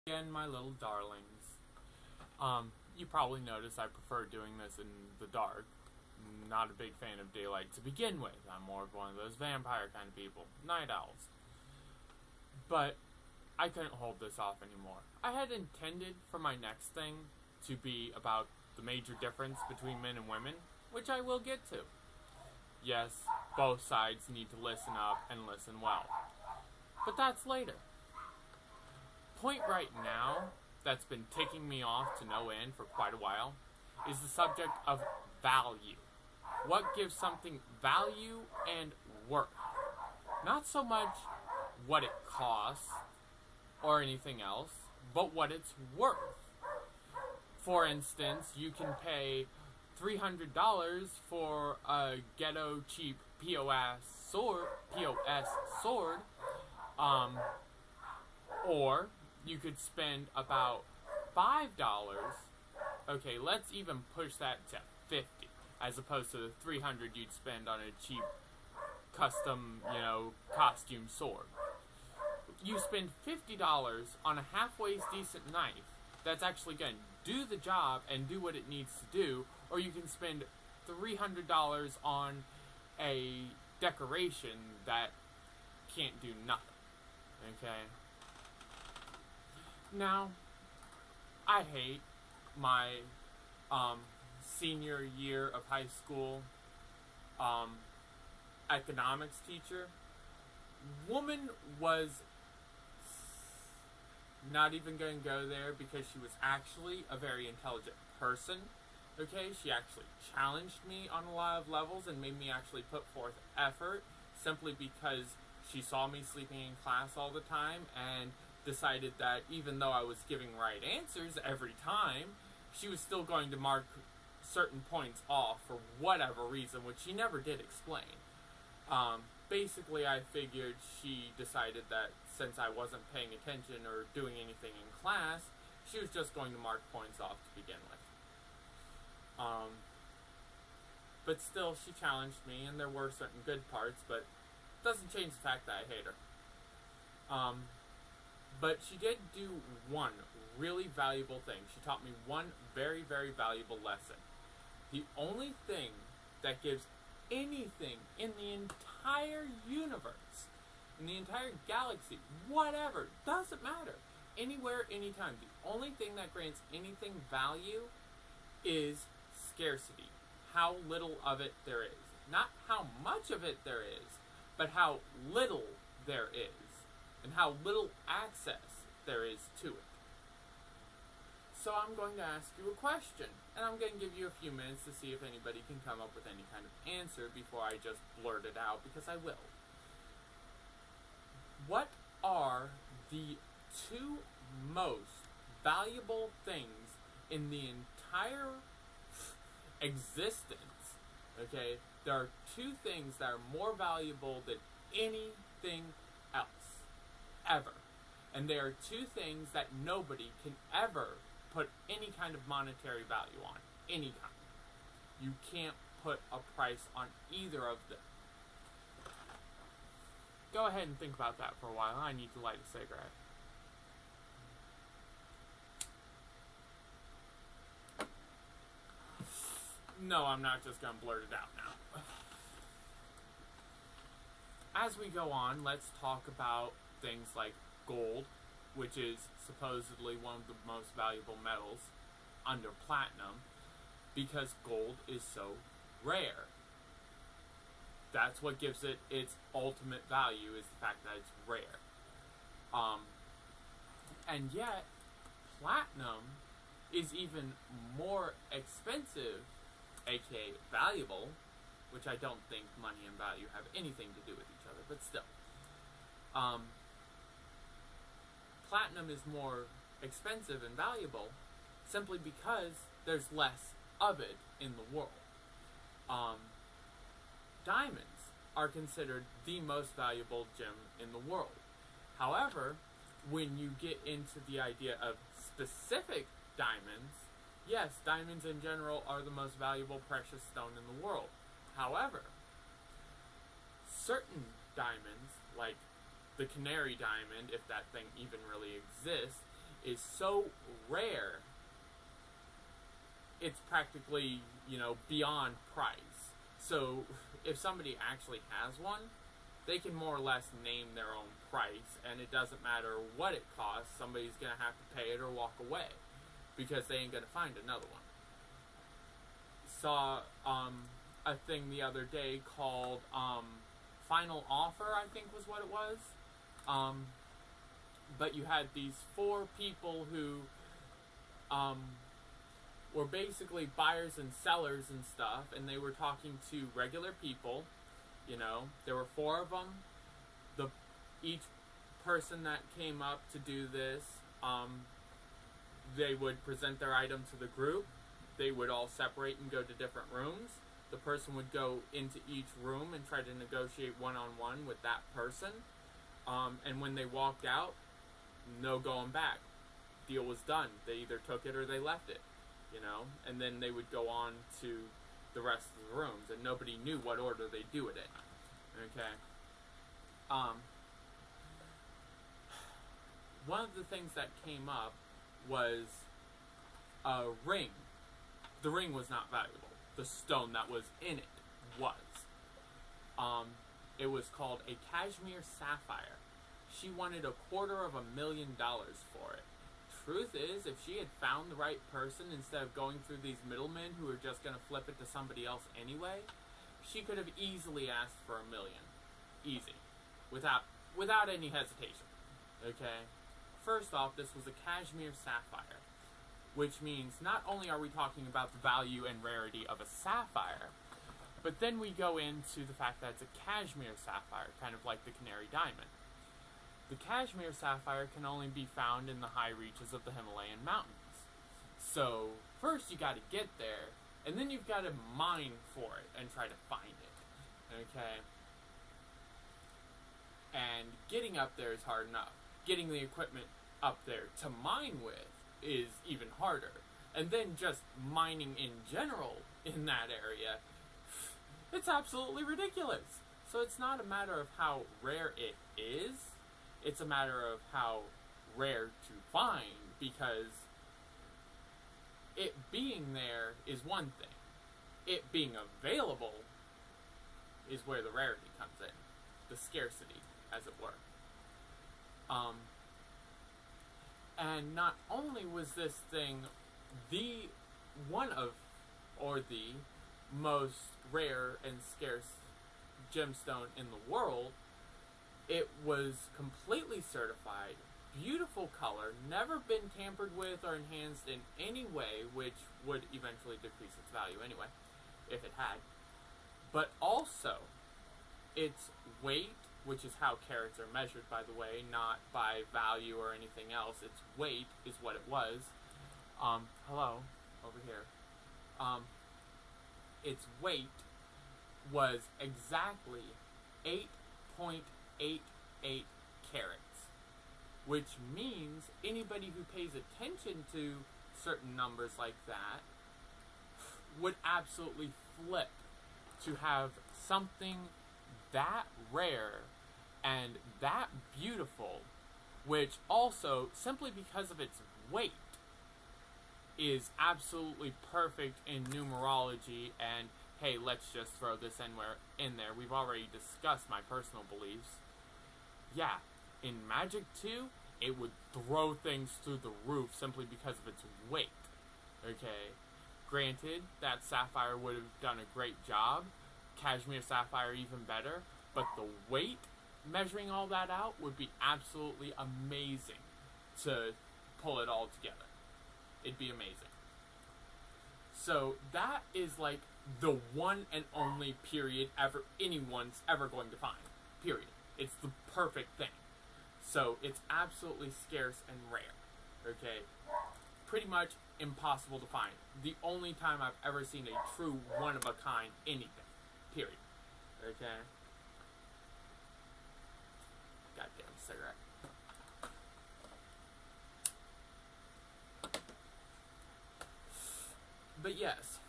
Again, my little darlings. You probably noticed I prefer doing this in the dark. Not a big fan of daylight to begin with. I'm more of one of those vampire kind of people. Night owls. But I couldn't hold this off anymore. I had intended for my next thing to be about the major difference between men and women, which I will get to. Yes, both sides need to listen up and listen well. But that's later. Point right now that's been ticking me off to no end for quite a while is the subject of value. What gives something value and worth? Not so much what it costs or anything else, but what it's worth. For instance, you can pay $300 for a ghetto cheap POS sword, or you could spend about $5. Okay, let's even push that to $50, as opposed to the $300 you'd spend on a cheap custom, costume sword. You spend $50 on a halfway decent knife that's actually going to do the job and do what it needs to do, or you can spend $300 on a decoration that can't do nothing. Okay? Now, I hate my senior year of high school economics teacher. Woman was not even going to go there because she was actually a very intelligent person. Okay, she actually challenged me on a lot of levels and made me actually put forth effort simply because she saw me sleeping in class all the time and decided that even though I was giving right answers every time, she was still going to mark certain points off for whatever reason, which she never did explain. Basically, I figured she decided that since I wasn't paying attention or doing anything in class, she was just going to mark points off to begin with. But still, she challenged me, and there were certain good parts, but it doesn't change the fact that I hate her. But she did do one really valuable thing. She taught me one very, very valuable lesson. The only thing that gives anything in the entire universe, in the entire galaxy, whatever, doesn't matter, anywhere, anytime, the only thing that grants anything value is scarcity. How little of it there is. Not how much of it there is, but how little there is. And how little access there is to it. So I'm going to ask you a question, and I'm going to give you a few minutes to see if anybody can come up with any kind of answer before I just blurt it out, because I will. What are the two most valuable things in the entire existence? Okay, there are two things that are more valuable than anything else. Ever. And there are two things that nobody can ever put any kind of monetary value on. Any kind. You can't put a price on either of them. Go ahead and think about that for a while. I need to light a cigarette. No, I'm not just going to blurt it out now. As we go on, let's talk about things like gold, which is supposedly one of the most valuable metals under platinum, because gold is so rare. That's what gives it its ultimate value, is the fact that it's rare. And yet, platinum is even more expensive, aka valuable, which I don't think money and value have anything to do with each other, but still. Platinum is more expensive and valuable simply because there's less of it in the world. Diamonds are considered the most valuable gem in the world. However, when you get into the idea of specific diamonds, yes, diamonds in general are the most valuable precious stone in the world. However, certain diamonds, like the canary diamond, if that thing even really exists, is so rare, it's practically, beyond price. So if somebody actually has one, they can more or less name their own price, and it doesn't matter what it costs, somebody's going to have to pay it or walk away, because they ain't going to find another one. Saw a thing the other day called Final Offer, I think was what it was. But you had these 4 people who were basically buyers and sellers and stuff, and they were talking to regular people. There were 4 of them. Each person that came up to do this, they would present their item to the group. They would all separate and go to different rooms. The person would go into each room and try to negotiate one-on-one with that person. And when they walked out, no going back. Deal was done. They either took it or they left it, and then they would go on to the rest of the rooms, and nobody knew what order they do it in. Okay. One of the things that came up was a ring. The ring was not valuable. The stone that was in it was. It was called a cashmere sapphire. She wanted $250,000 for it. Truth is, if she had found the right person instead of going through these middlemen who were just going to flip it to somebody else anyway, she could have easily asked for $1 million. Easy. Without any hesitation. Okay? First off, this was a cashmere sapphire, which means not only are we talking about the value and rarity of a sapphire, but then we go into the fact that it's a cashmere sapphire, kind of like the canary diamond. The cashmere sapphire can only be found in the high reaches of the Himalayan mountains. So, first you gotta get there, and then you've gotta mine for it and try to find it. Okay? And getting up there is hard enough. Getting the equipment up there to mine with is even harder. And then just mining in general in that area, it's absolutely ridiculous. So it's not a matter of how rare it is, it's a matter of how rare to find, because it being there is one thing. It being available is where the rarity comes in. The scarcity, as it were. And not only was this thing the most rare and scarce gemstone in the world, it was completely certified, beautiful color, never been tampered with or enhanced in any way, which would eventually decrease its value anyway, if it had. But also, its weight, which is how carats are measured, by the way, not by value or anything else. Its weight is what it was. Hello, over here. Its weight was exactly 8.88 carats, which means anybody who pays attention to certain numbers like that would absolutely flip to have something that rare and that beautiful, which also, simply because of its weight, is absolutely perfect in numerology. And hey, let's just throw this in there. We've already discussed my personal beliefs. Yeah, in Magic 2, it would throw things through the roof simply because of its weight. Okay, granted, that sapphire would have done a great job, cashmere sapphire even better, but the weight, measuring all that out, would be absolutely amazing to pull it all together. It'd be amazing. So that is like the one and only period anyone's ever going to find. Period. It's the perfect thing. So it's absolutely scarce and rare. Okay? Pretty much impossible to find. The only time I've ever seen a true one-of-a-kind anything. Period. Okay? Goddamn cigarette. But yes,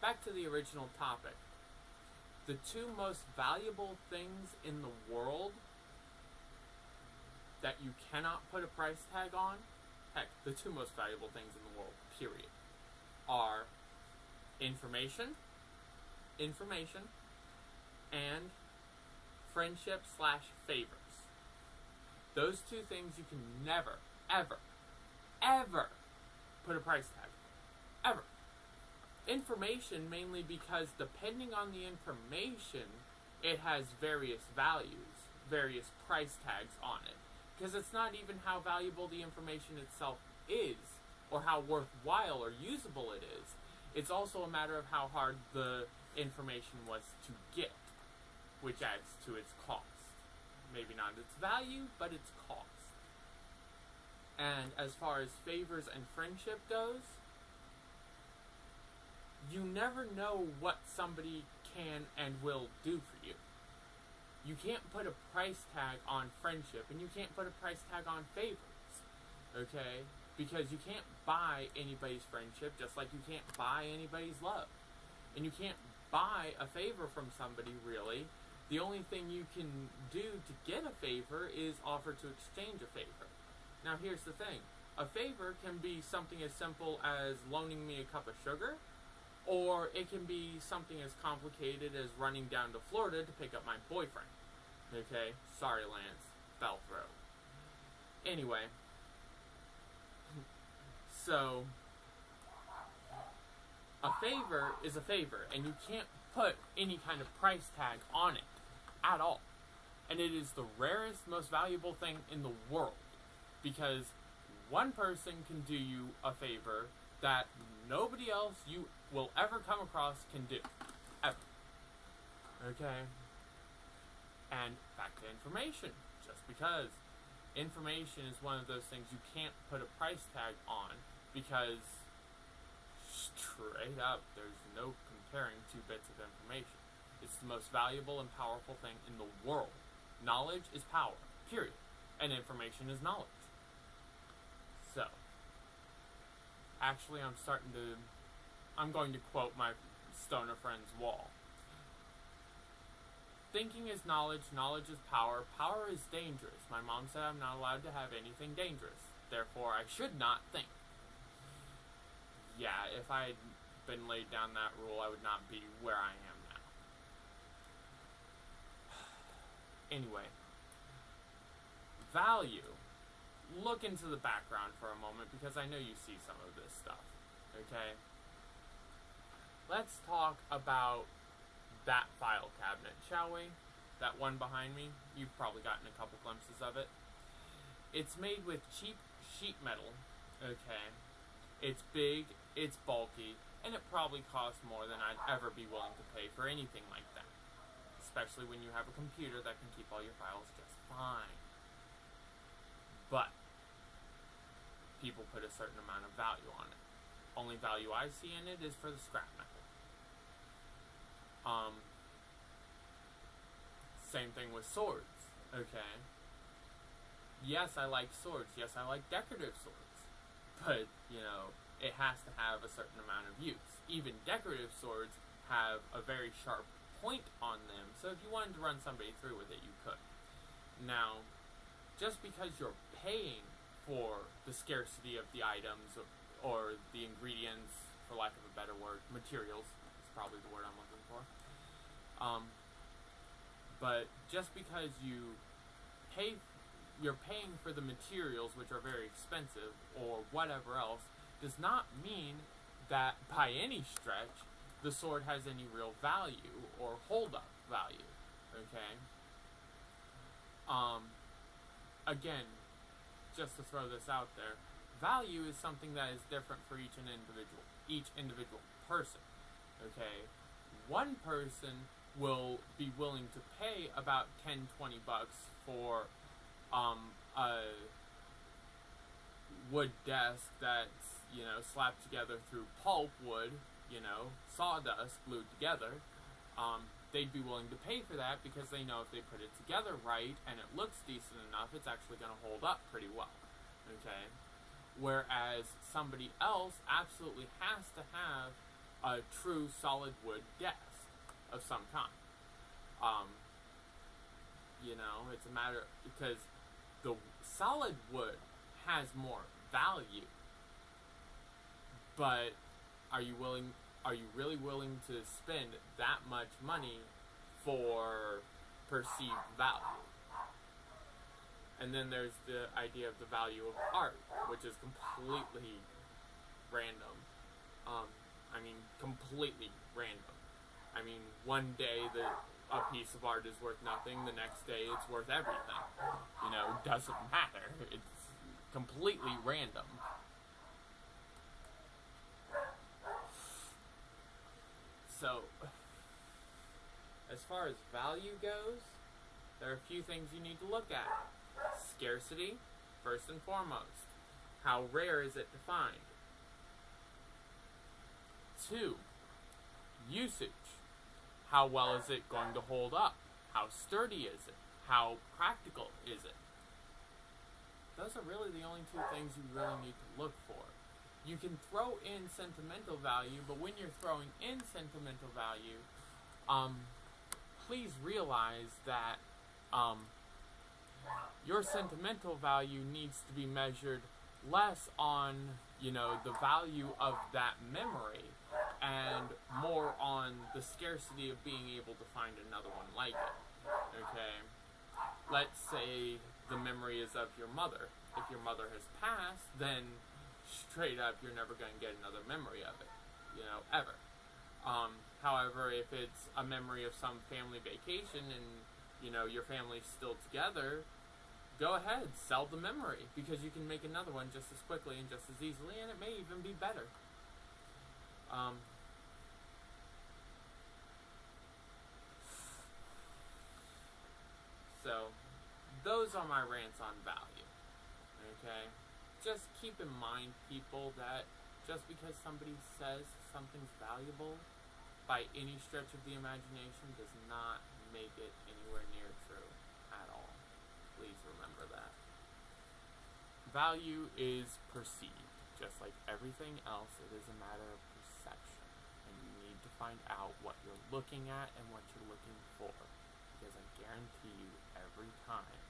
back to the original topic. The two most valuable things in the world that you cannot put a price tag on heck, the two most valuable things in the world, period, are information, and friendship / favors. Those two things you can never, ever, ever put a price tag on. Ever. Information mainly because depending on the information, it has various values, various price tags on it. Because it's not even how valuable the information itself is, or how worthwhile or usable it is. It's also a matter of how hard the information was to get, which adds to its cost. Maybe not its value, but its cost. And as far as favors and friendship goes, you never know what somebody can and will do for you. You can't put a price tag on friendship, and you can't put a price tag on favors, okay? Because you can't buy anybody's friendship just like you can't buy anybody's love. And you can't buy a favor from somebody, really. The only thing you can do to get a favor is offer to exchange a favor. Now, here's the thing. A favor can be something as simple as loaning me a cup of sugar, or it can be something as complicated as running down to Florida to pick up my boyfriend. Okay? Sorry, Lance. Fell through. Anyway. So, a favor is a favor, and you can't put any kind of price tag on it at all. And it is the rarest, most valuable thing in the world, because one person can do you a favor that nobody else you will ever come across can do. Ever. Okay? And back to information. Just because information is one of those things you can't put a price tag on, because straight up, there's no comparing two bits of information. It's the most valuable and powerful thing in the world. Knowledge is power, period. And information is knowledge. So, actually I'm going to quote my stoner friend's wall. Thinking is knowledge, knowledge is power, power is dangerous. My mom said I'm not allowed to have anything dangerous. Therefore, I should not think. Yeah, if I had been laid down that rule, I would not be where I am now. Anyway, value. Look into the background for a moment, because I know you see some of this stuff. Okay? Let's talk about that file cabinet, shall we? That one behind me. You've probably gotten a couple glimpses of it. It's made with cheap sheet metal. Okay? It's big, it's bulky, and it probably costs more than I'd ever be willing to pay for anything like that. Especially when you have a computer that can keep all your files just fine. But people put a certain amount of value on it. Only value I see in it is for the scrap metal. Same thing with swords, okay? Yes, I like swords. Yes, I like decorative swords. But, it has to have a certain amount of use. Even decorative swords have a very sharp point on them, so if you wanted to run somebody through with it, you could. Now, just because you're paying for the scarcity of the items or the ingredients, for lack of a better word, materials is probably the word I'm looking for. But just because you're paying for the materials, which are very expensive, or whatever else, does not mean that by any stretch the sword has any real value or hold-up value. Okay? Again, just to throw this out there, value is something that is different for each individual person. Okay? One person will be willing to pay about $10-20 for a wood desk that's, slapped together through pulp wood, sawdust glued together. They'd be willing to pay for that because they know if they put it together right and it looks decent enough, it's actually going to hold up pretty well. Okay? Whereas somebody else absolutely has to have a true solid wood desk of some kind. It's a matter, because the solid wood has more value. But are you really willing to spend that much money for perceived value? And then there's the idea of the value of art, which is completely random. Completely random. One day a piece of art is worth nothing, the next day it's worth everything. Doesn't matter. It's completely random. So, as far as value goes, there are a few things you need to look at. Scarcity, first and foremost. How rare is it to find? 2. Usage. How well is it going to hold up? How sturdy is it? How practical is it? Those are really the only 2 things you really need to look for. You can throw in sentimental value, but when you're throwing in sentimental value, please realize that your sentimental value needs to be measured less on, the value of that memory and more on the scarcity of being able to find another one like it. Okay? Let's say the memory is of your mother. If your mother has passed, then straight up you're never going to get another memory of it, ever. However, if it's a memory of some family vacation and, your family's still together, go ahead, sell the memory, because you can make another one just as quickly and just as easily, and it may even be better. So, those are my rants on value. Okay? Just keep in mind, people, that just because somebody says something's valuable by any stretch of the imagination does not make it anywhere near true at all. Please remember that. Value is perceived. Just like everything else, it is a matter of perception. And you need to find out what you're looking at and what you're looking for. Because I guarantee you, every time,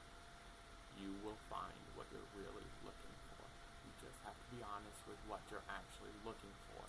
you will find what you're really looking for. You just have to be honest with what you're actually looking for.